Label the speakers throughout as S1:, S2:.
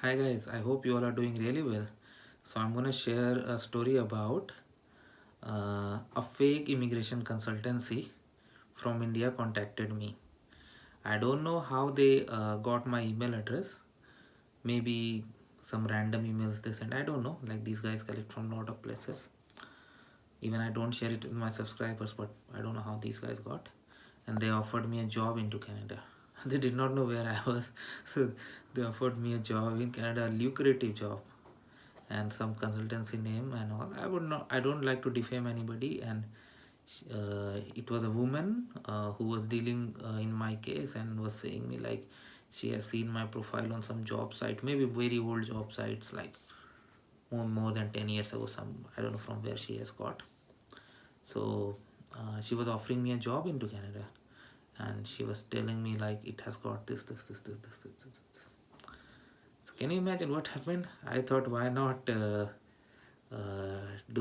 S1: Hi guys, I hope you all are doing really well. So I'm gonna share a story about a fake immigration consultancy from India contacted me. I don't know how they got my email address. Maybe some random emails they sent. I don't know. Like these guys collect from a lot of places. Even I don't share it with my subscribers, but I don't know how these guys got. And they offered me a job into Canada. They did not know where I was, so they offered me a job in Canada, a lucrative job and some consultancy name and all. I don't like to defame anybody, and it was a woman who was dealing in my case and was saying me like she has seen my profile on some job site, maybe very old job sites, like more than 10 years ago. Some, I don't know from where she has got. So she was offering me a job into Canada, and she was telling me like it has got this. So can you imagine what happened? I thought, why not do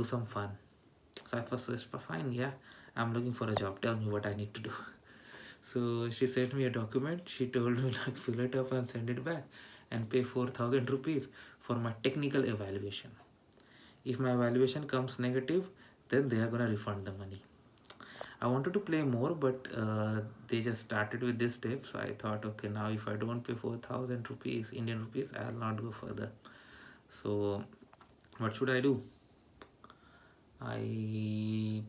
S1: some fun. So I first said, fine, yeah, I'm looking for a job. Tell me what I need to do. So she sent me a document. She told me like fill it up and send it back, and pay 4,000 rupees for my technical evaluation. If my evaluation comes negative, then they are gonna refund the money. I wanted to play more, but they just started with this step. So I thought, okay, now if I don't pay 4,000 rupees, Indian rupees, I'll not go further. So what should I do? I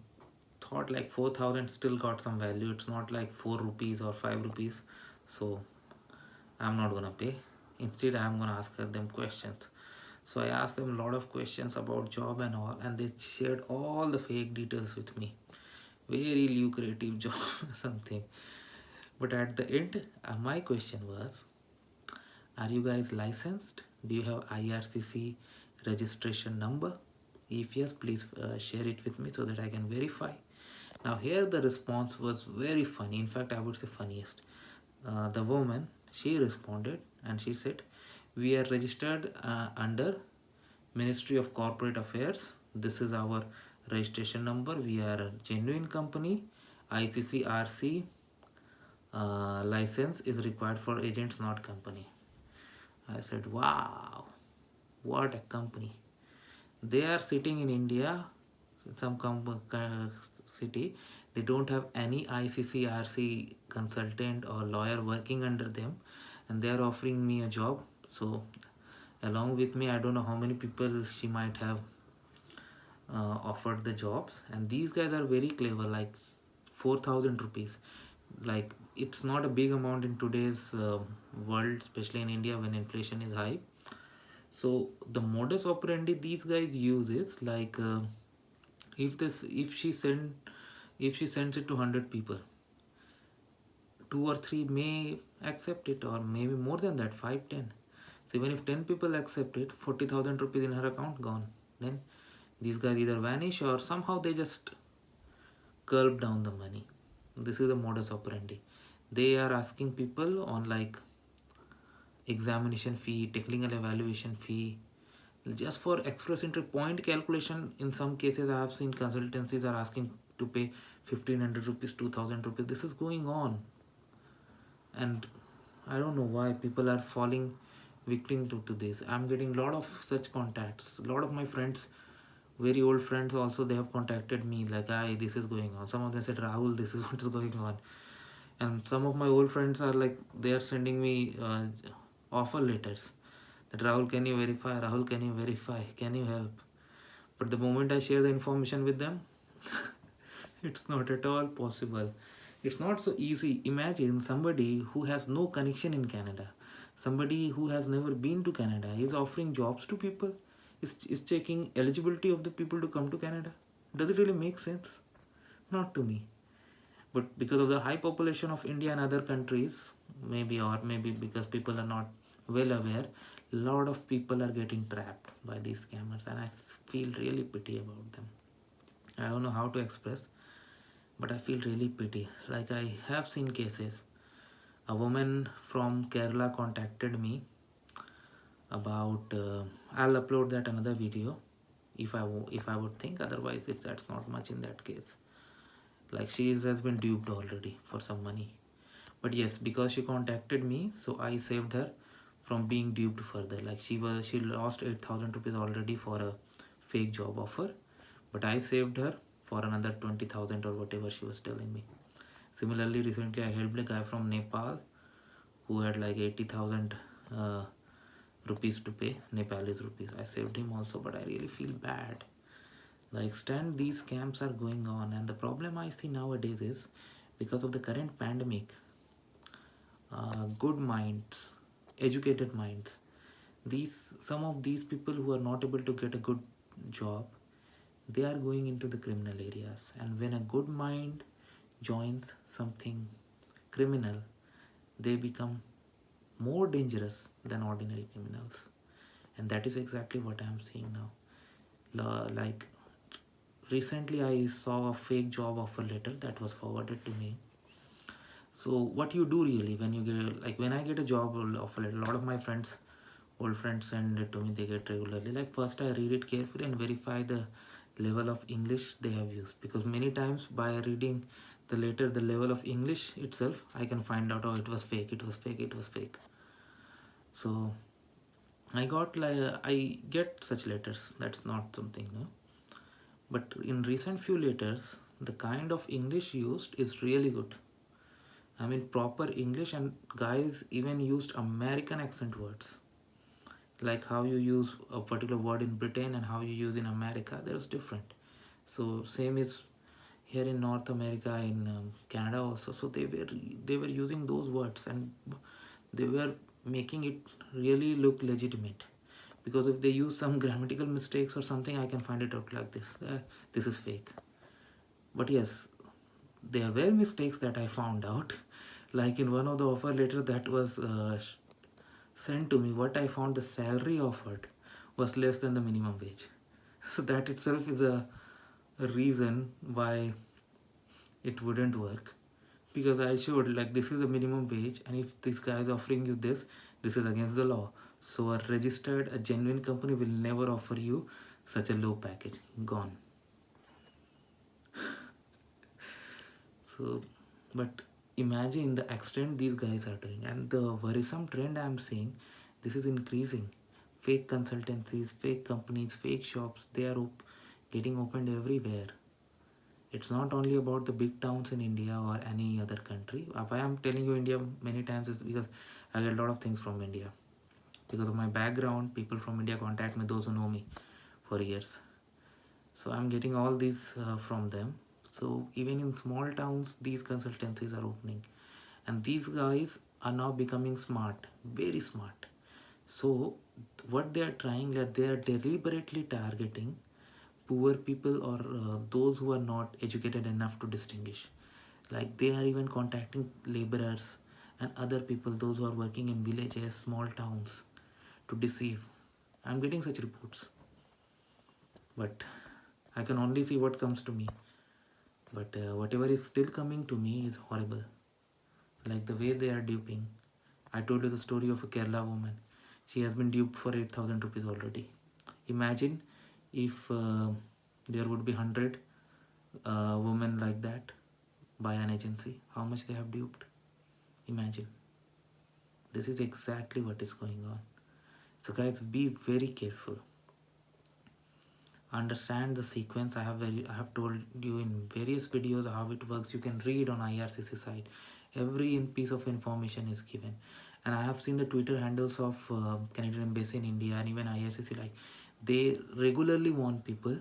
S1: thought like 4,000 still got some value. It's not like 4 rupees or 5 rupees. So I'm not gonna pay. Instead, I'm gonna ask her them questions. So I asked them a lot of questions about job and all, and they shared all the fake details with me. Very lucrative job, something. But at the end, my question was, are you guys licensed? Do you have IRCC registration number? If yes, please share it with me so that I can verify. Now here the response was very funny. In fact, I would say funniest. The woman, she responded and she said, "We are registered under Ministry of Corporate Affairs. This is our registration number. We are a genuine company. ICCRC license is required for agents, not company." I said, wow, what a company. They are sitting in India, some city. They don't have any ICCRC consultant or lawyer working under them, and they are offering me a job. So, along with me, I don't know how many people she might have offered the jobs. And these guys are very clever, like 4,000 rupees. Like, it's not a big amount in today's world, especially in India when inflation is high. So the modus operandi these guys use is like, if she sends it to 100 people, two or three may accept it, or maybe more than that, 5, 10. So even if 10 people accept it, 40,000 rupees in her account gone. Then these guys either vanish or somehow they just curb down the money. This is the modus operandi. They are asking people on like examination fee, technical evaluation fee, just for express entry point calculation. In some cases I have seen consultancies are asking to pay 1,500 rupees, 2,000 rupees. This is going on, and I don't know why people are falling victim to this. I'm getting a lot of such contacts. A lot of my friends, very old friends also, they have contacted me like, "I this is going on." Some of them said, "Rahul, this is what is going on." And some of my old friends are like, they are sending me offer letters that, "Rahul, can you verify? Rahul, can you verify? Can you help?" But the moment I share the information with them, it's not at all possible. It's not so easy. Imagine somebody who has no connection in Canada, somebody who has never been to Canada, is offering jobs to people, is checking eligibility of the people to come to Canada. Does it really make sense? Not to me. But because of the high population of India and other countries, maybe, or maybe because people are not well aware, a lot of people are getting trapped by these scammers, and I feel really pity about them. I don't know how to express, but I feel really pity. Like, I have seen cases. A woman from Kerala contacted me about. I'll upload that another video if I would think. Otherwise, that's not much in that case. Like, she has been duped already for some money. But yes, because she contacted me, so I saved her from being duped further. Like she lost 8,000 rupees already for a fake job offer, but I saved her for another 20,000 or whatever she was telling me. Similarly, recently I helped a guy from Nepal who had like 80,000 uh, rupees to pay, Nepalese rupees. I saved him also, but I really feel bad. The extent these scams are going on, and the problem I see nowadays is because of the current pandemic, good minds, educated minds, these some of these people who are not able to get a good job, they are going into the criminal areas. And when a good mind joins something criminal, they become more dangerous than ordinary criminals. And that is exactly what I am seeing now. Like recently I saw a fake job offer letter that was forwarded to me. So what you do really when you get, like when I get a job offer letter, a lot of my friends, old friends send it to me, they get regularly. Like first I read it carefully and verify the level of English they have used, because many times by reading the letter, the level of English itself, I can find out, oh, it was fake, it was fake, it was fake. So I get such letters. That's not something new. But in recent few letters, the kind of English used is really good. I mean proper English, and guys even used American accent words. Like how you use a particular word in Britain and how you use in America, there's different. So same is here in North America, in Canada also. So they were using those words, and they were making it really look legitimate. Because if they use some grammatical mistakes or something, I can find it out like this. This is fake. But yes, there were mistakes that I found out. Like in one of the offer letter that was sent to me, what I found, the salary offered was less than the minimum wage. So that itself is a reason why it wouldn't work. Because I showed like this is the minimum wage, and if this guy is offering you this is against the law. So a genuine company will never offer you such a low package. Gone. So, but imagine the extent these guys are doing, and the worrisome trend I'm seeing, this is increasing. Fake consultancies, fake companies, fake shops, they are getting opened everywhere. It's not only about the big towns in India or any other country. Why I'm telling you India many times is because I get a lot of things from India. Because of my background, people from India contact me, those who know me for years. So I'm getting all these from them. So even in small towns, these consultancies are opening, and these guys are now becoming smart, very smart. So what they are trying, that they are deliberately targeting poor people, or those who are not educated enough to distinguish. Like they are even contacting laborers and other people, those who are working in villages, small towns, to deceive. I'm getting such reports, but I can only see what comes to me. But whatever is still coming to me is horrible. Like the way they are duping. I told you the story of a Kerala woman. She has been duped for 8,000 rupees already. Imagine if there would be 100 women like that by an agency, how much they have duped. Imagine. This is exactly what is going on. So guys, be very careful. Understand the sequence. I have told you in various videos how it works. You can read on IRCC site. Every piece of information is given, and I have seen the Twitter handles of Canadian Embassy in India and even IRCC. Like they regularly want people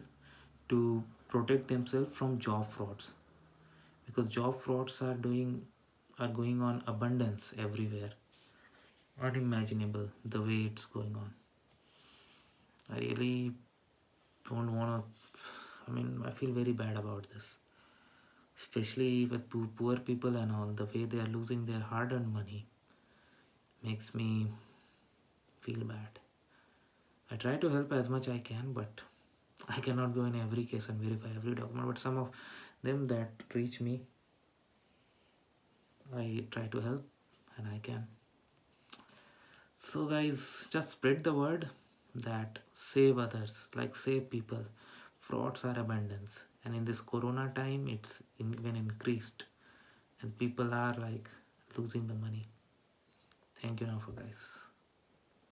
S1: to protect themselves from job frauds, because job frauds are going on abundance everywhere. Unimaginable the way it's going on. I really don't want to. I mean, I feel very bad about this, especially with poor people and all. The way they are losing their hard-earned money makes me feel bad. I try to help as much I can, but I cannot go in every case and verify every document. But some of them that reach me, I try to help, and I can. So, guys, just spread the word that save others, like save people. Frauds are abundance, and in this corona time, it's even increased, and people are like losing the money. Thank you now for guys.